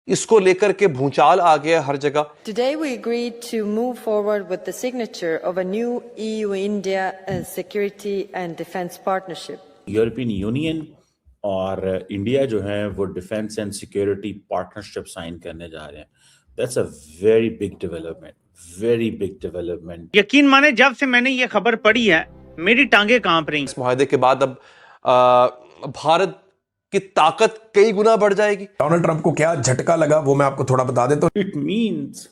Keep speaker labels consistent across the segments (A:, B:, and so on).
A: इसको लेकर के भूचाल आ गया हर जगह।
B: Today we agreed to move forward with the signature of a new EU-India security and defense partnership.
C: European Union और इंडिया जो है वो defence and security partnership sign करने जा रहे हैं। That's a very big development, very big development.
D: यकीन माने जब से मैंने ये खबर पढ़ी है मेरी टांगे कांप रही।
A: इस मुआहदे के बाद अब भारत की ताकत कई गुना बढ़ जाएगी।
E: डोनाल्ड ट्रंप को क्या झटका लगा वो मैं आपको थोड़ा बता देता हूं।
C: इट मींस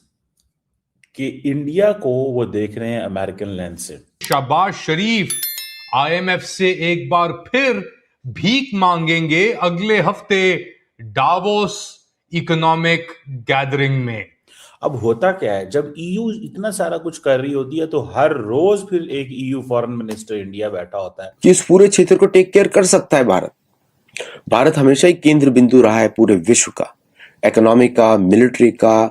C: कि इंडिया को वो देख रहे हैं अमेरिकन लेंस से।
F: शहबाज शरीफ आईएमएफ से एक बार फिर भीख मांगेंगे अगले हफ्ते डावोस इकोनॉमिक गैदरिंग में।
C: अब होता क्या है, जब ईयू इतना सारा कुछ कर रही होती है तो हर रोज फिर एक ईयू फॉरेन मिनिस्टर इंडिया बैठा होता है
G: कि इस पूरे क्षेत्र को टेक केयर कर सकता है। भारत हमेशा ही केंद्र बिंदु रहा है पूरे विश्व का, इकोनॉमी का, मिलिट्री का,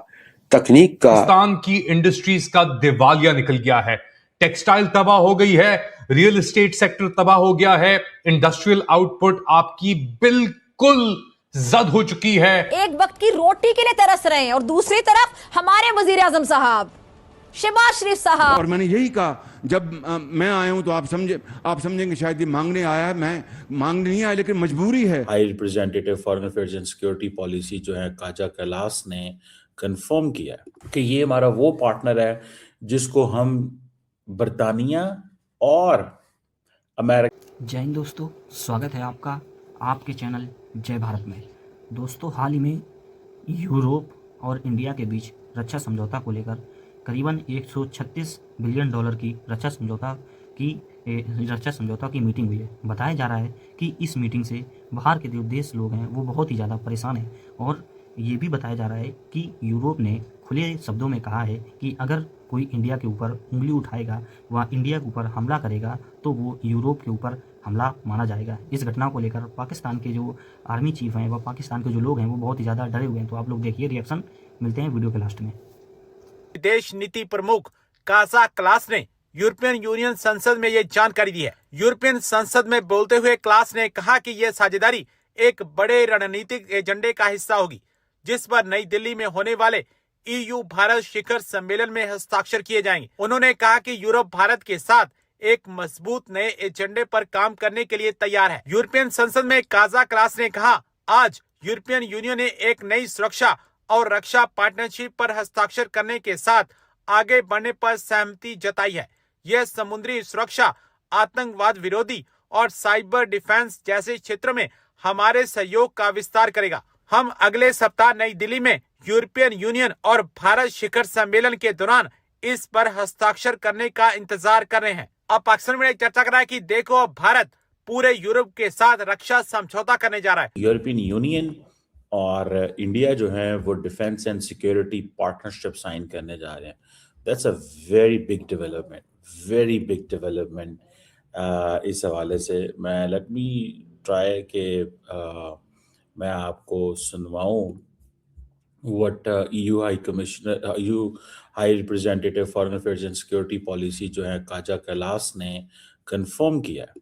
G: तकनीक का।
F: पाकिस्तान की इंडस्ट्रीज का दिवालिया निकल गया है, टेक्सटाइल तबाह हो गई है, रियल एस्टेट सेक्टर तबाह हो गया है, इंडस्ट्रियल आउटपुट आपकी बिल्कुल जद हो चुकी है।
H: एक वक्त की रोटी के लिए तरस रहे हैं और दूसरी तरफ हमारे वजीर आजम साहब शहबाज शरीफ साहब।
I: और मैंने यही कहा जब मैं आया हूं तो आप समझेंगे शायद ये मांगने आया है, मैं मांगने नहीं आया लेकिन मजबूरी है।
C: High representative foreign affairs and security policy जो है काजा कैलाश ने कंफर्म किया कि ये हमारा वो पार्टनर है जिसको हम बरतानिया और अमेरिका।
J: जय हिंद दोस्तों, स्वागत है आपका आपके चैनल जय भारत में। दोस्तों, हाल ही में यूरोप और इंडिया के बीच रक्षा समझौता को लेकर करीबन 136 बिलियन डॉलर की रक्षा समझौता की मीटिंग हुई है। बताया जा रहा है कि इस मीटिंग से बाहर के जो देश लोग हैं वो बहुत ही ज़्यादा परेशान हैं और ये भी बताया जा रहा है कि यूरोप ने खुले शब्दों में कहा है कि अगर कोई इंडिया के ऊपर उंगली उठाएगा, वह इंडिया के ऊपर हमला करेगा तो वो यूरोप के ऊपर हमला माना जाएगा। इस घटना को लेकर पाकिस्तान के जो आर्मी चीफ हैं व पाकिस्तान के जो लोग हैं वो बहुत ही ज़्यादा डरे हुए हैं। तो आप लोग देखिए रिएक्शन, मिलते हैं वीडियो के लास्ट में।
D: विदेश नीति प्रमुख काजा क्लास ने यूरोपियन यूनियन संसद में ये जानकारी दी है। यूरोपियन संसद में बोलते हुए क्लास ने कहा कि यह साझेदारी एक बड़े रणनीतिक एजेंडे का हिस्सा होगी जिस पर नई दिल्ली में होने वाले ईयू भारत शिखर सम्मेलन में हस्ताक्षर किए जाएंगे। उन्होंने कहा कि यूरोप भारत के साथ एक मजबूत नए एजेंडे पर काम करने के लिए तैयार है। यूरोपियन संसद में काजा क्लास ने कहा, आज यूरोपियन यूनियन ने एक नई सुरक्षा और रक्षा पार्टनरशिप पर हस्ताक्षर करने के साथ आगे बढ़ने पर सहमति जताई है। यह समुद्री सुरक्षा, आतंकवाद विरोधी और साइबर डिफेंस जैसे क्षेत्रों में हमारे सहयोग का विस्तार करेगा। हम अगले सप्ताह नई दिल्ली में यूरोपियन यूनियन और भारत शिखर सम्मेलन के दौरान इस पर हस्ताक्षर करने का इंतजार कर रहे हैं। अब पाकिस्तान में चर्चा कर रहा है कि देखो अब भारत पूरे यूरोप के साथ रक्षा समझौता करने जा रहा है।
C: यूरोपियन यूनियन और इंडिया जो है वो defence and security partnership sign करने जा रहे हैं। That's a very big development, very big development. इस हवाले से मैं लेट मी ट्राई के मैं आपको सुनवाऊं what EU high commissioner, EU high representative foreign affairs and security policy जो है काजा कैलाश ने कंफर्म किया है।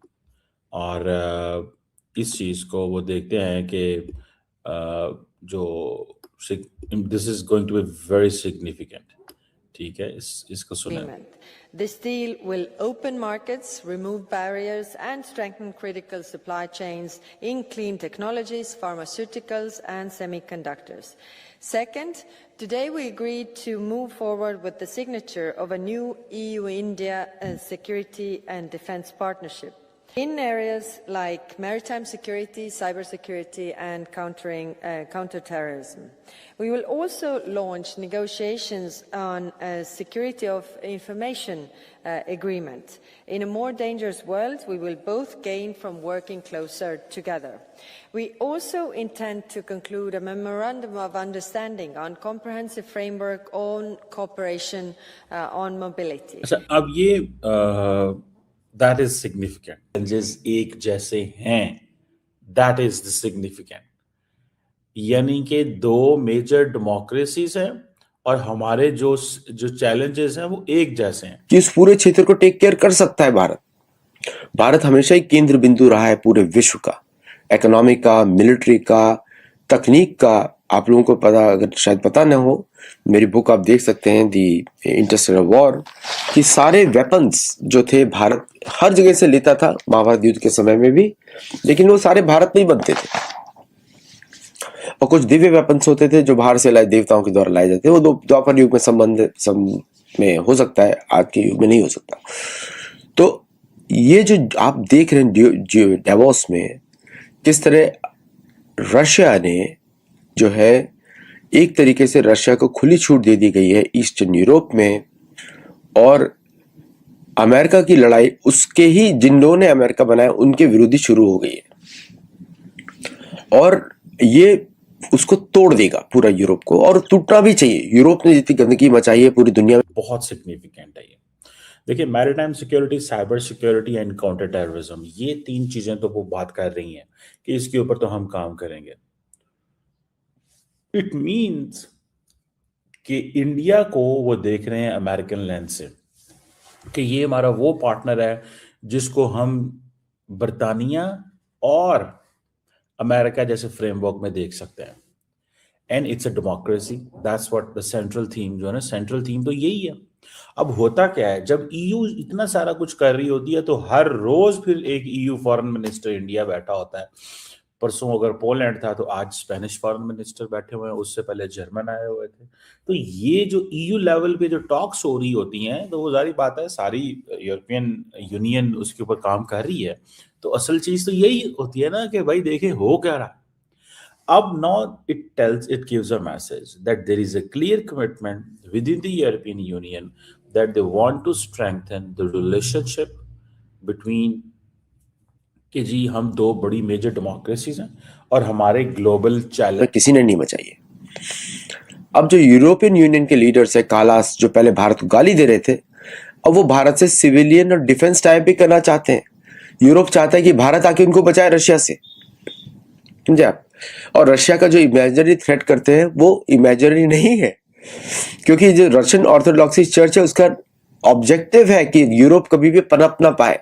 C: और इस चीज़ को वो देखते हैं कि जो this is going to be very significant. ठीक है, इसको सुने।
B: This deal will open markets, remove barriers and strengthen critical supply chains in clean technologies, pharmaceuticals and semiconductors. Second, today we agreed to move forward with the signature of a new EU-India security and defense partnership in areas like maritime security, cybersecurity and counterterrorism. We will also launch negotiations on a security of information agreement. In a more dangerous world, we will both gain from working closer together. We also intend to conclude a memorandum of understanding on comprehensive framework on cooperation on mobility.
C: अब ये that is significant. Challenges एक जैसे हैं, that is the significant. यानी कि दो major democracies हैं और हमारे जो चैलेंजेस हैं वो एक जैसे हैं
G: कि इस पूरे क्षेत्र को टेक केयर कर सकता है। भारत हमेशा ही केंद्र बिंदु रहा है पूरे विश्व का, इकोनॉमी का, मिलिट्री का, तकनीक का, आप लोगों को पता, अगर शायद पता ना हो, मेरी बुक आप देख सकते हैं, दी इंटरस्टेलर वॉर, कि सारे वेपन्स जो थे भारत हर जगह से लेता था, महाभारत युद्ध के समय में भी, लेकिन वो सारे भारत में ही बनते थे। और कुछ दिव्य वेपन्स होते थे जो बाहर से लाए, देवताओं के द्वारा लाए जाते, वो द्वापर युग में संबंध में हो सकता है, आज के युग में नहीं हो सकता। तो ये जो आप देख रहे हैं डेवोस में, किस तरह रशिया ने जो है, एक तरीके से रशिया को खुली छूट दे दी गई है ईस्टर्न यूरोप में, और अमेरिका की लड़ाई उसके ही जिन्होंने अमेरिका बनाया उनके विरोधी शुरू हो गई है, और ये उसको तोड़ देगा पूरा यूरोप को, और टूटना भी चाहिए। यूरोप ने जितनी गंदगी मचाई है पूरी दुनिया में,
C: बहुत सिग्निफिकेंट है ये। देखिए, maritime security, cyber security and counter terrorism, ये 3 चीजें तो वो बात कर रही हैं कि इसके ऊपर तो हम काम करेंगे। इट मीन्स कि इंडिया को वो देख रहे हैं अमेरिकन लेंस से, कि ये हमारा वो पार्टनर है जिसको हम बरतानिया और अमेरिका जैसे फ्रेमवर्क में देख सकते हैं। And it's a democracy, that's what the central theme, जो है ना, सेंट्रल थीम तो यही है। अब होता क्या है, जब ईयू इतना सारा कुछ कर रही होती है तो हर रोज फिर एक ईयू फॉरेन मिनिस्टर इंडिया बैठा होता है। परसों अगर पोलैंड था तो आज स्पेनिश फॉरेन मिनिस्टर बैठे हुए हैं, उससे पहले जर्मन आए हुए थे। तो ये जो ईयू लेवल पे जो टॉक्स हो रही होती हैं, तो वो जारी बात है सारी यूरोपियन यूनियन उसके ऊपर काम कर रही है। तो असल चीज तो यही होती है ना कि भाई देखे हो क्या रहा। अब now it gives a message that there is a clear commitment within the European Union that they want to strengthen the relationship between, कि जी हम 2 बड़ी मेजर डेमोक्रेसीज हैं और हमारे ग्लोबल चैलेंज
G: किसी ने नहीं मचाई है। अब जो यूरोपियन यूनियन के लीडर्स है, कालास, जो पहले भारत को गाली दे रहे थे, अब वो भारत से सिविलियन और डिफेंस टाइप भी करना चाहते हैं। यूरोप चाहता है कि भारत आके उनको बचाए रशिया से, समझे आप? और रशिया का जो इमेजिनरी थ्रेट करते हैं वो इमेजिनरी नहीं है, क्योंकि जो रशियन ऑर्थोडॉक्सी चर्च है उसका ऑब्जेक्टिव है कि यूरोप कभी भी पनप ना पाए।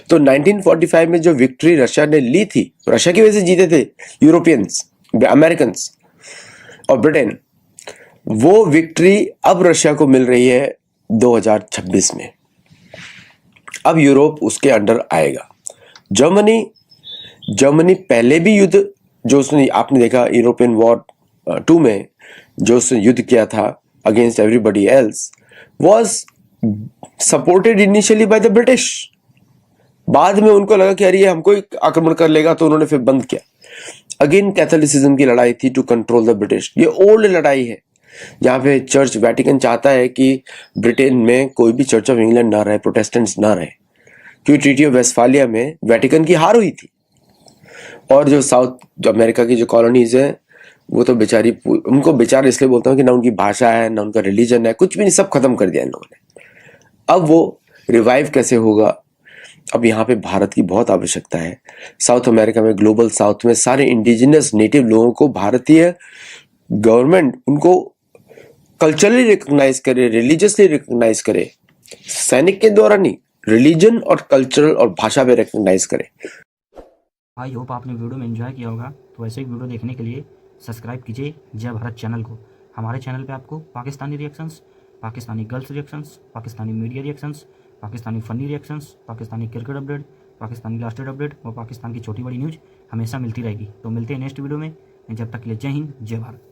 G: तो 1945 में जो विक्ट्री रशिया ने ली थी, रशिया की वजह से जीते थे यूरोपियंस, अमेरिकन और ब्रिटेन, वो विक्ट्री अब रशिया को मिल रही है 2026 में। अब यूरोप उसके अंडर आएगा। जर्मनी पहले भी युद्ध जो उसने, आपने देखा यूरोपियन वॉर 2 में जो उसने युद्ध किया था against everybody else, was supported initially by the British. बाद में उनको लगा कि यार ये हमको ही आक्रमण कर लेगा, तो उन्होंने फिर बंद किया। अगेन कैथोलिसिज्म की लड़ाई थी टू कंट्रोल द ब्रिटिश। ये ओल्ड लड़ाई है जहाँ पे चर्च वेटिकन चाहता है कि ब्रिटेन में कोई भी चर्च ऑफ इंग्लैंड ना रहे, प्रोटेस्टेंट्स ना रहे, क्योंकि ट्रीटी ऑफ वेस्टफालिया में वेटिकन की हार हुई थी। और जो साउथ अमेरिका की जो कॉलोनीज है वो तो बेचारी, उनको बेचारे इसलिए बोलता हूँ कि ना उनकी भाषा है ना उनका रिलीजन है, कुछ भी नहीं, सब खत्म कर दिया इन लोगों ने। अब वो रिवाइव कैसे होगा? अब यहाँ पे भारत की बहुत आवश्यकता है। साउथ अमेरिका में, ग्लोबल साउथ में सारे इंडिजिनस नेटिव लोगों को भारतीय गवर्नमेंट उनको कल्चरली रिकॉग्नाइज करे, रिलीजियसली रिकॉग्नाइज करे, सैनिक के द्वारा नहीं, रिलीजन और कल्चरल और भाषा पे रिकॉग्नाइज करे।
J: आई होप आपने वीडियो में एंजॉय किया होगा। तो ऐसे ही वीडियो देखने के लिए सब्सक्राइब कीजिए जय भारत चैनल को। हमारे चैनल पे आपको Pakistani reactions, Pakistani girls reactions, Pakistani media reactions, Pakistani funny reactions, Pakistani cricket update, Pakistani lasted update और पाकिस्तान की छोटी बड़ी न्यूज़ हमेशा मिलती रहेगी। तो मिलते हैं नेक्स्ट वीडियो में। जब तक के लिए जय हिंद, जय भारत।